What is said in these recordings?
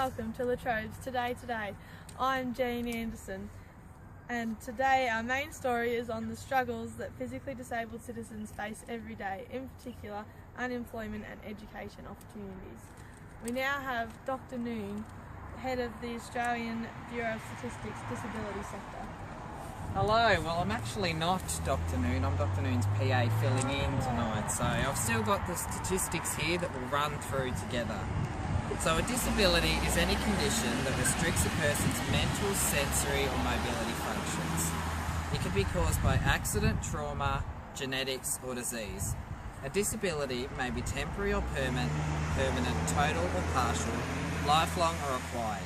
welcome to Latrobe's Today. I'm Jean Anderson, and today our main story is on the struggles that physically disabled citizens face every day, in particular unemployment and education opportunities. We now have Dr. Noon, head of the Australian Bureau of Statistics Disability Sector. Hello, well I'm actually not Dr. Noon, I'm Dr. Noon's PA filling in tonight, so I've still got the statistics here that we'll run through together. So a disability is any condition that restricts a person's mental, sensory or mobility functions. It can be caused by accident, trauma, genetics or disease. A disability may be temporary or permanent, total or partial, lifelong or acquired.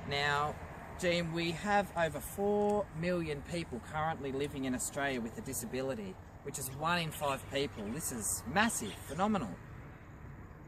Now, Jean, we have over 4 million people currently living in Australia with a disability, which is 1 in 5 people. This is massive, phenomenal.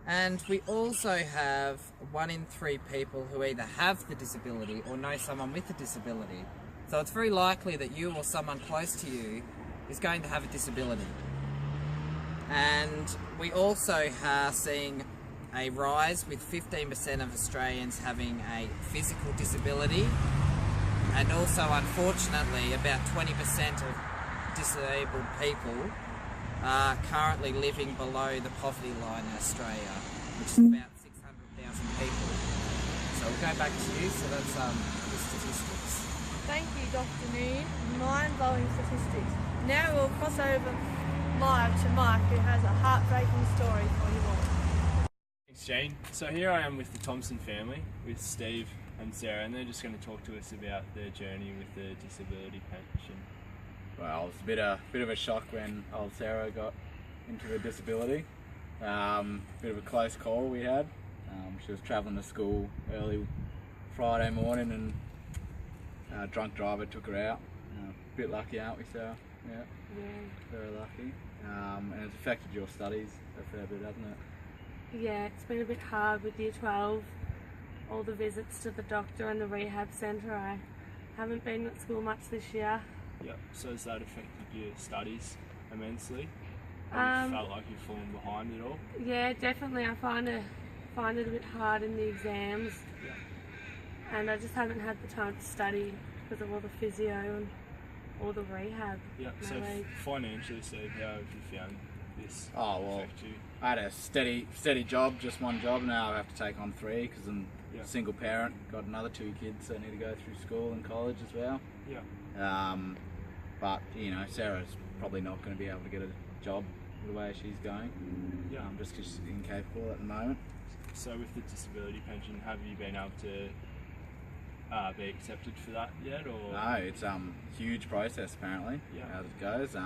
And we also have 1 in 3 people who either have the disability or know someone with a disability. So it's very likely that you or someone close to you is going to have a disability. And we also are seeing a rise with 15% of Australians having a physical disability, and also unfortunately about 20% of disabled people are currently living below the poverty line in Australia, which is about 600,000 people. So we'll go back to you, so that's the statistics. Thank you, Dr. Noon. Mind-blowing statistics. Now we'll cross over live to Mike, who has a heartbreaking story for you all. Thanks, Jane. So here I am with the Thompson family, with Steve and Sarah, and they're just going to talk to us about their journey with the disability pension. Well, it was a bit of a shock when old Sarah got into the disability. Bit of a close call we had. She was travelling to school early Friday morning and a drunk driver took her out. A bit lucky, aren't we, Sarah? Yeah. Very lucky. And it's affected your studies a fair bit, hasn't it? Yeah, it's been a bit hard with Year 12, all the visits to the doctor and the rehab centre. I haven't been at school much this year. Yep, so has that affected your studies immensely? Have you felt like you've fallen behind at all? Yeah, definitely. I find it a bit hard in the exams. Yep. And I just haven't had the time to study because of all the physio and all the rehab. Yep, so financially, Steve, how have you found this affect you? I had a steady job, just one job. Now I have to take on 3 because I'm a single parent, got another 2 kids that need to go through school and college as well. Yeah. But you know, Sarah's probably not going to be able to get a job the way she's going. Yeah. Just because she's incapable at the moment. So with the disability pension, have you been able to be accepted for that yet, or? No, it's a huge process apparently. Yeah. As it goes.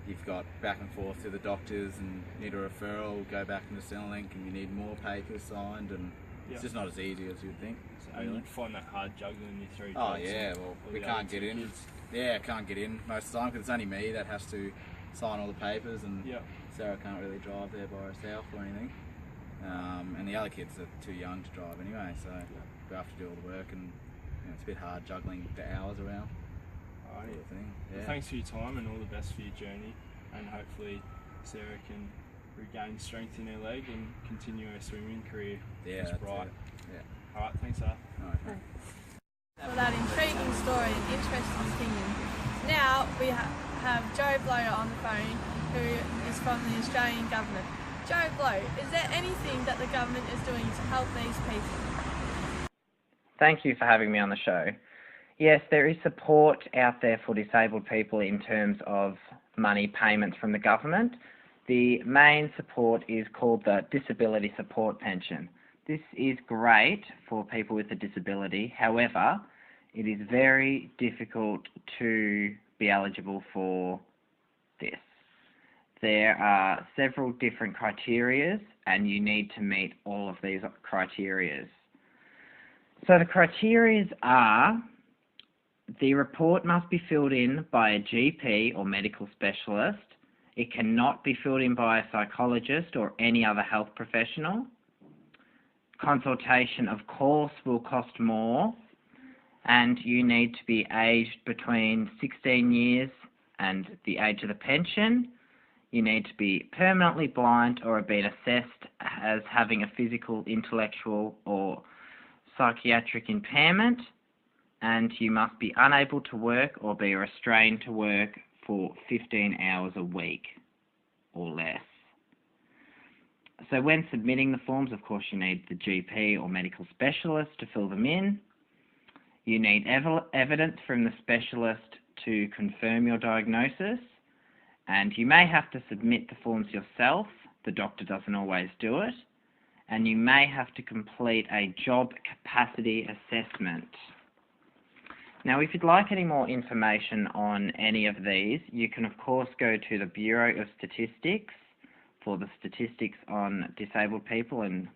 You've got back and forth to the doctors and need a referral, go back into Centrelink and you need more papers signed, and it's just not as easy as you'd think. So you find that hard juggling your 3 jobs? Oh yeah, well we can't get in. Kids? Yeah, can't get in most of the time because it's only me that has to sign all the papers, and Sarah can't really drive there by herself or anything. And the other kids are too young to drive anyway, so we have to do all the work, and it's a bit hard juggling the hours around. Alright. Sort of thing. Yeah. Well, thanks for your time and all the best for your journey, and hopefully Sarah can regain strength in her leg and continue her swimming career. Yeah, that's bright. Yeah. Alright, thanks, Sarah. Alright. For that intriguing story and interesting opinion. Now we have Joe Blow on the phone, who is from the Australian government. Joe Blow, is there anything that the government is doing to help these people? Thank you for having me on the show. Yes, there is support out there for disabled people in terms of money payments from the government. The main support is called the Disability Support Pension. This is great for people with a disability. However, it is very difficult to be eligible for this. There are several different criteria and you need to meet all of these criteria. So the criteria are: the report must be filled in by a GP or medical specialist. It cannot be filled in by a psychologist or any other health professional. Consultation, of course, will cost more, and you need to be aged between 16 years and the age of the pension. you need to be permanently blind or have been assessed as having a physical, intellectual or psychiatric impairment, and you must be unable to work or be restrained to work for 15 hours a week or less. So when submitting the forms, of course, you need the GP or medical specialist to fill them in. You need evidence from the specialist to confirm your diagnosis, and you may have to submit the forms yourself. The doctor doesn't always do it. And you may have to complete a job capacity assessment. Now, if you'd like any more information on any of these, you can of course go to the Bureau of Statistics for the statistics on disabled people and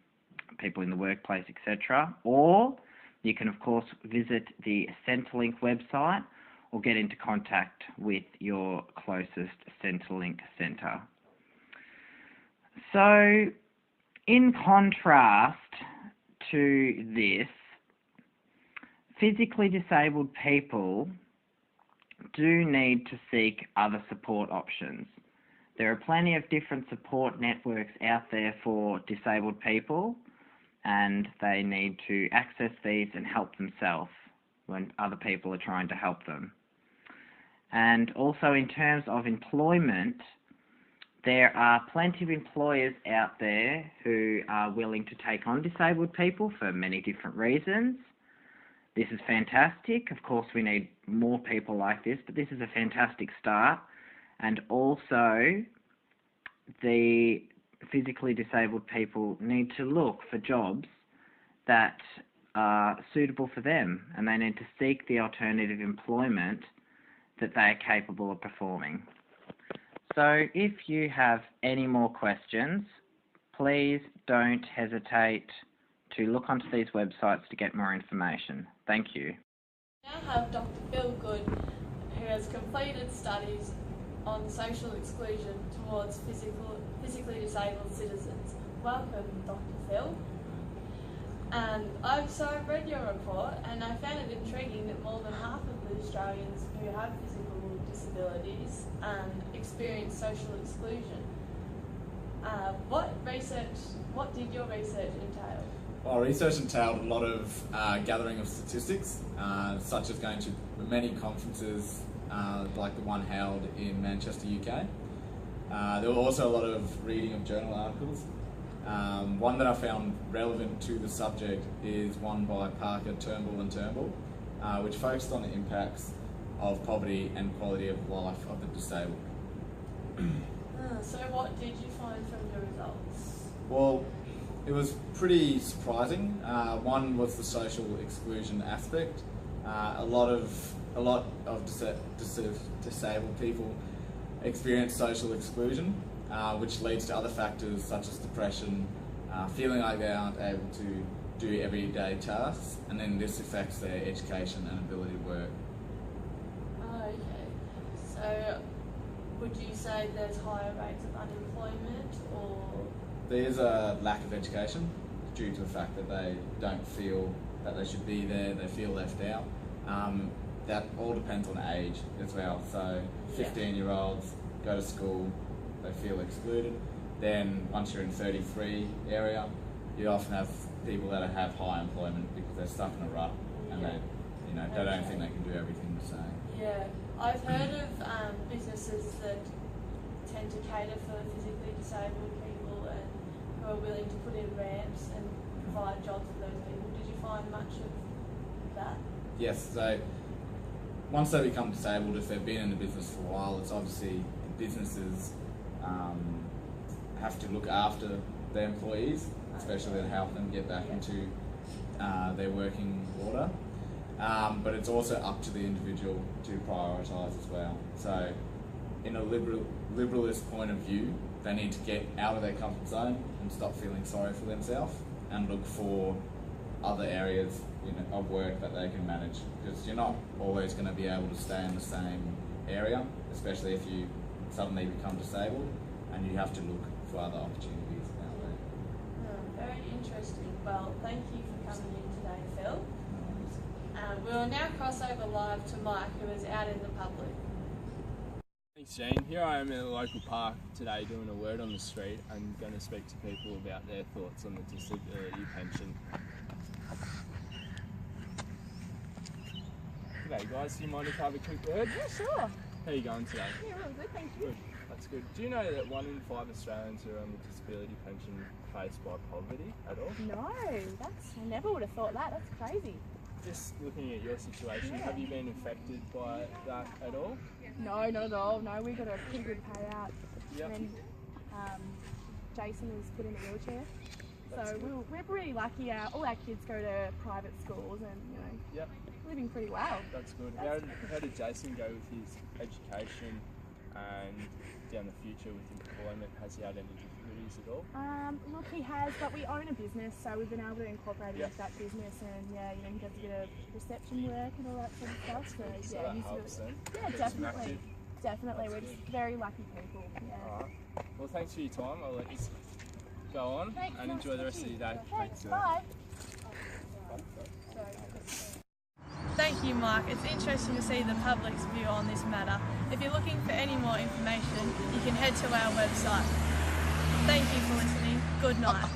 people in the workplace, etc. Or you can of course visit the Centrelink website or get into contact with your closest Centrelink centre. So, in contrast to this, physically disabled people do need to seek other support options. There are plenty of different support networks out there for disabled people, and they need to access these and help themselves when other people are trying to help them. And also in terms of employment, there are plenty of employers out there who are willing to take on disabled people for many different reasons. This is fantastic. Of course, we need more people like this, but this is a fantastic start. And also, the physically disabled people need to look for jobs that are suitable for them, and they need to seek the alternative employment that they are capable of performing. So if you have any more questions, please don't hesitate to look onto these websites to get more information. Thank you. We now have Dr. Phil Good, who has completed studies on social exclusion towards physically disabled citizens. Welcome, Dr. Phil. I've read your report, and I found it intriguing that more than half of the Australians who have physical disabilities experience social exclusion. What did your research entail? Our research entailed a lot of gathering of statistics, such as going to many conferences like the one held in Manchester, UK. There were also a lot of reading of journal articles. One that I found relevant to the subject is one by Parker, Turnbull and Turnbull, which focused on the impacts of poverty and quality of life of the disabled. So what did you find from your results? Well, it was pretty surprising. One was the social exclusion aspect. A lot of disabled people experience social exclusion, which leads to other factors such as depression, feeling like they aren't able to do everyday tasks, and then this affects their education and ability to work. Okay. So would you say there's higher rates of unemployment, or? There's a lack of education due to the fact that they don't feel that they should be there, they feel left out. That all depends on age as well. So 15-year-olds go to school, they feel excluded. Then once you're in 33 area, you often have people that have high employment because they're stuck in a rut and they don't think they can do everything the same. Yeah, I've heard of businesses that tend to cater for physically disabled people and who are willing to put in ramps and provide jobs for those people. Did you find much of that? Yes, so once they become disabled, if they've been in the business for a while, it's obviously the businesses have to look after their employees, especially to help them get back into their working order. But it's also up to the individual to prioritise as well. So in a liberalist point of view, they need to get out of their comfort zone and stop feeling sorry for themselves and look for other areas of work that they can manage, because you're not always going to be able to stay in the same area, especially if you suddenly become disabled, and you have to look for other opportunities out there. Very interesting. Well, thank you for coming in today, Phil. We will now cross over live to Mike, who is out in the public. Thanks, Jane. Here I am in a local park today doing a word on the street and going to speak to people about their thoughts on the disability pension. G'day guys, do you mind if I have a quick word? Yeah, sure. How are you going today? Yeah, really good, thank you. Good, that's good. Do you know that 1 in 5 Australians who are on the disability pension faced by poverty at all? No, I never would have thought that. That's crazy. Just looking at your situation, Yeah. have you been affected by that at all? No, not at all. No, we got a pretty good payout Yep. when Jason was put in a wheelchair. That's So good. we're pretty lucky. All our kids go to private schools and, Yep, living pretty well. that's good. That's How did Jason go with his education and down the future with employment? Has he had any difficulties at all? Look, he has, but we own a business, so we've been able to incorporate Yep. into that business, and he does a bit of reception work and all that sort of stuff. So So yeah, that he's helps really, then. yeah, Keeps him definitely, active. definitely. That's We're just very lucky people. Yeah. Alright. Well, thanks for your time. I'll let you go on Thanks, and nice enjoy the to rest of meet your you. day. Thanks. sir. Bye. Thank you, Mark. It's interesting to see the public's view on this matter. If you're looking for any more information, you can head to our website. Thank you for listening. Good night.